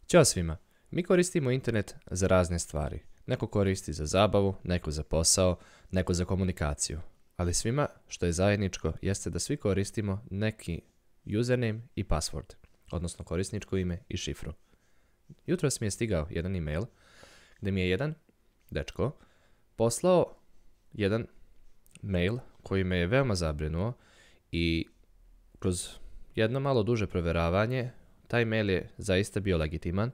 Ćao svima, mi koristimo internet za razne stvari. Neko koristi za zabavu, neko za posao, neko za komunikaciju. Ali svima što je zajedničko jeste da svi koristimo neki username i password, odnosno korisničko ime i šifru. Jutros mi je stigao jedan email gdje mi je jedan dečko poslao jedan mail koji me je veoma zabrinuo i kroz jedno malo duže provjeravanje taj mail je zaista bio legitiman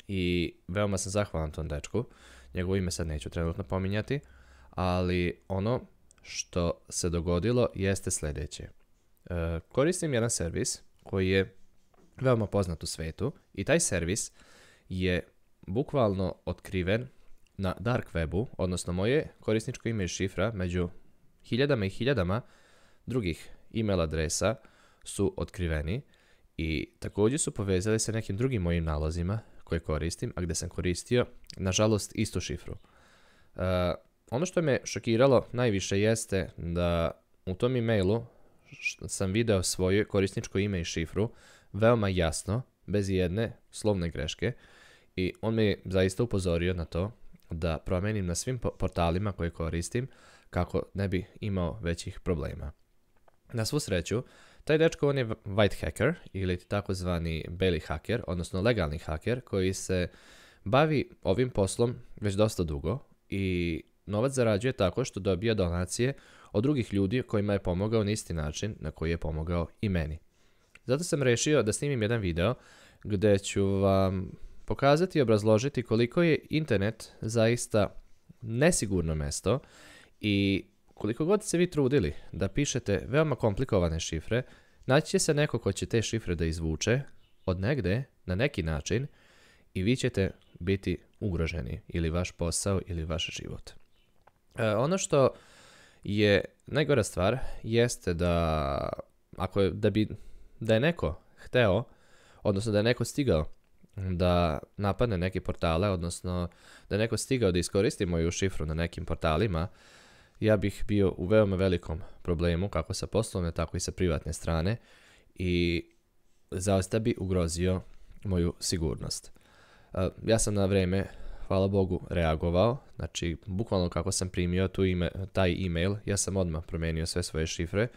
i veoma sam zahvalan tom dečku. Njegovo ime sad neću trenutno pominjati, ali ono što se dogodilo jeste sljedeće. Koristim jedan servis koji je veoma poznat u svetu i taj servis je bukvalno otkriven na dark webu, odnosno moje korisničko ime i šifra među hiljadama i hiljadama drugih email adresa su otkriveni i također su povezali sa nekim drugim mojim nalozima koje koristim, a gdje sam koristio, nažalost, istu šifru. Ono što me šokiralo najviše jeste da u tom emailu sam video svoje korisničko ime i šifru veoma jasno, bez jedne slovne greške, i on me zaista upozorio na to da promenim na svim portalima koje koristim kako ne bi imao većih problema. Na svu sreću, taj dečko on je white hacker ili takozvani beli haker, odnosno legalni haker koji se bavi ovim poslom već dosta dugo i novac zarađuje tako što dobija donacije od drugih ljudi kojima je pomogao na isti način na koji je pomogao i meni. Zato sam rešio da snimim jedan video gdje ću vam pokazati i obrazložiti koliko je internet zaista nesigurno mesto i koliko god se vi trudili da pišete veoma komplikovane šifre, naći će se neko ko će te šifre da izvuče od negde na neki način i vi ćete biti ugroženi ili vaš posao ili vaš život. Ono što je najgora stvar jeste da da je neko hteo, odnosno da je neko stigao da napadne neke portale, odnosno da je neko stigao da iskoristi moju šifru na nekim portalima, ja bih bio u veoma velikom problemu, kako sa poslovne, tako i sa privatne strane, i zaista bi ugrozio moju sigurnost. Ja sam na vreme, hvala Bogu, reagovao, znači bukvalno kako sam primio taj email, ja sam odmah promijenio sve svoje šifre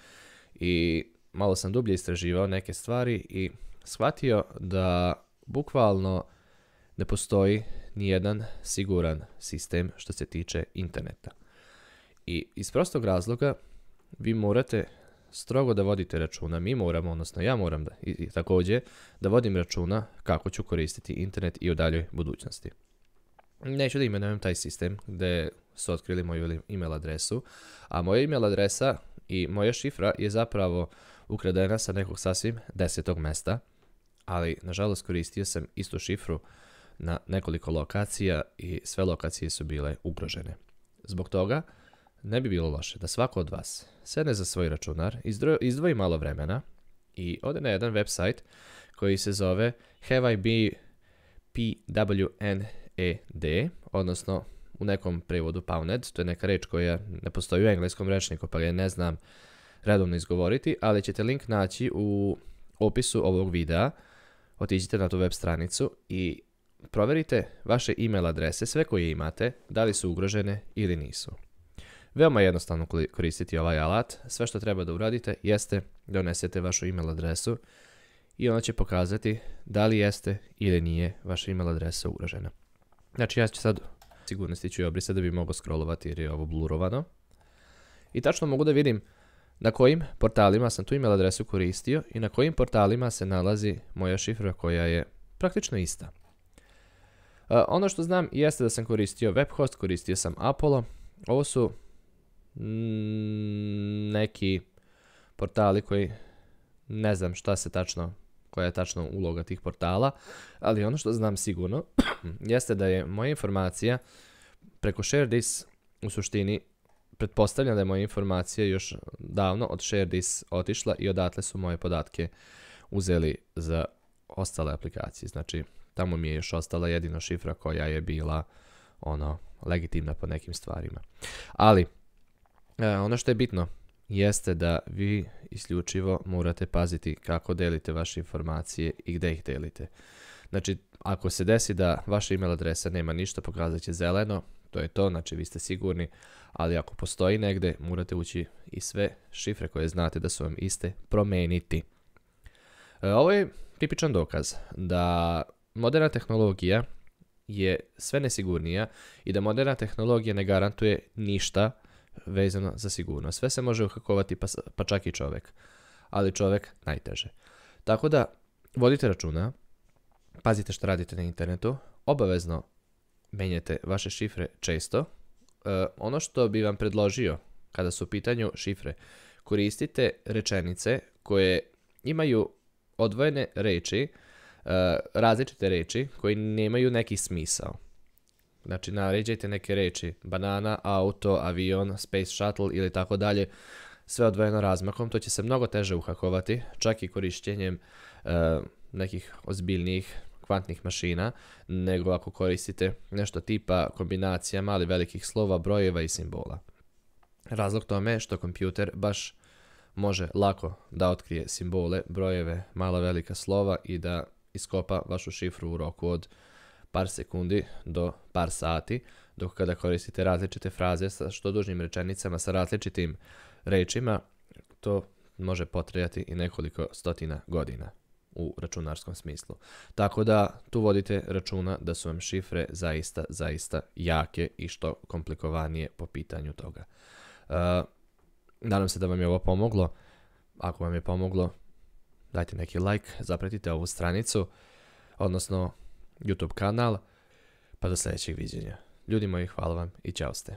i malo sam dublje istraživao neke stvari i shvatio da bukvalno ne postoji nijedan siguran sistem što se tiče interneta. I iz prostog razloga vi morate strogo da vodite računa, mi moramo, odnosno ja moram i također da vodim računa kako ću koristiti internet i u daljoj budućnosti. Neću da imenujem taj sistem gdje su otkrili moju email adresu, a moja email adresa i moja šifra je zapravo ukradena sa nekog sasvim 10. mesta, ali nažalost koristio sam istu šifru na nekoliko lokacija i sve lokacije su bile ugrožene. Zbog toga ne bi bilo loše da svako od vas sedne za svoj računar, izdvoji malo vremena i ode na jedan website koji se zove HAVIPWNED, odnosno u nekom prevodu PAVNED, to je neka reč koja ne postoji u engleskom rečniku pa ga ne znam redovno izgovoriti, ali ćete link naći u opisu ovog videa. Otiđite na tu web stranicu i proverite vaše email adrese, sve koje imate, da li su ugrožene ili nisu. Veoma jednostavno koristiti ovaj alat, sve što treba da uradite jeste da unesete vašu email adresu i ona će pokazati da li jeste ili nije vaša email adresa ugrožena. Znači ja ću sad sigurnosti ću obrisati da bi mogao scrollovati jer je ovo blurovano. I tačno mogu da vidim na kojim portalima sam tu email adresu koristio i na kojim portalima se nalazi moja šifra koja je praktično ista. Ono što znam jeste da sam koristio Webhost, koristio sam Apollo. Ovo su neki portali koji ne znam koja je tačno uloga tih portala, ali ono što znam sigurno jeste da je moja informacija preko ShareThis u suštini pretpostavljam da je moja informacija još davno od ShareThis otišla i odatle su moje podatke uzeli za ostale aplikacije. Znači, tamo mi je još ostala jedino šifra koja je bila legitimna po nekim stvarima. Ali, ono što je bitno jeste da vi isključivo morate paziti kako delite vaše informacije i gde ih delite. Znači, ako se desi da vaša email adresa nema ništa, pokazat će zeleno, to je to, znači vi ste sigurni, ali ako postoji negde, morate ući i sve šifre koje znate da su vam iste promeniti. Ovo je tipičan dokaz da moderna tehnologija je sve nesigurnija i da moderna tehnologija ne garantuje ništa vezano za sigurnost. Sve se može uhakovati, pa čak i čovjek, ali čovjek najteže. Tako da vodite računa, pazite što radite na internetu, obavezno menjajte vaše šifre često. Ono što bi vam predložio kada su u pitanju šifre, koristite rečenice koje imaju odvojene reči, različite reči koji nemaju neki smisao. Znači, naređajte neke reči, banana, auto, avion, space shuttle ili tako dalje, sve odvojeno razmakom, to će se mnogo teže uhakovati, čak i korišćenjem nekih ozbiljnijih kvantnih mašina, nego ako koristite nešto tipa kombinacija mali velikih slova, brojeva i simbola. Razlog tome je što kompjuter baš može lako da otkrije simbole, brojeve, mala velika slova i da iskopa vašu šifru u roku od par sekundi do par sati, dok kada koristite različite fraze sa što dužnim rečenicama sa različitim rečima, to može potrajati i nekoliko stotina godina u računarskom smislu. Tako da tu vodite računa da su vam šifre zaista jake i što komplikovanije po pitanju toga. Nadam se da vam je ovo pomoglo. Ako vam je pomoglo, dajte neki like, zapratite ovu stranicu, odnosno YouTube kanal, pa do sljedećeg viđenja. Ljudi moji, hvala vam i ćao ste.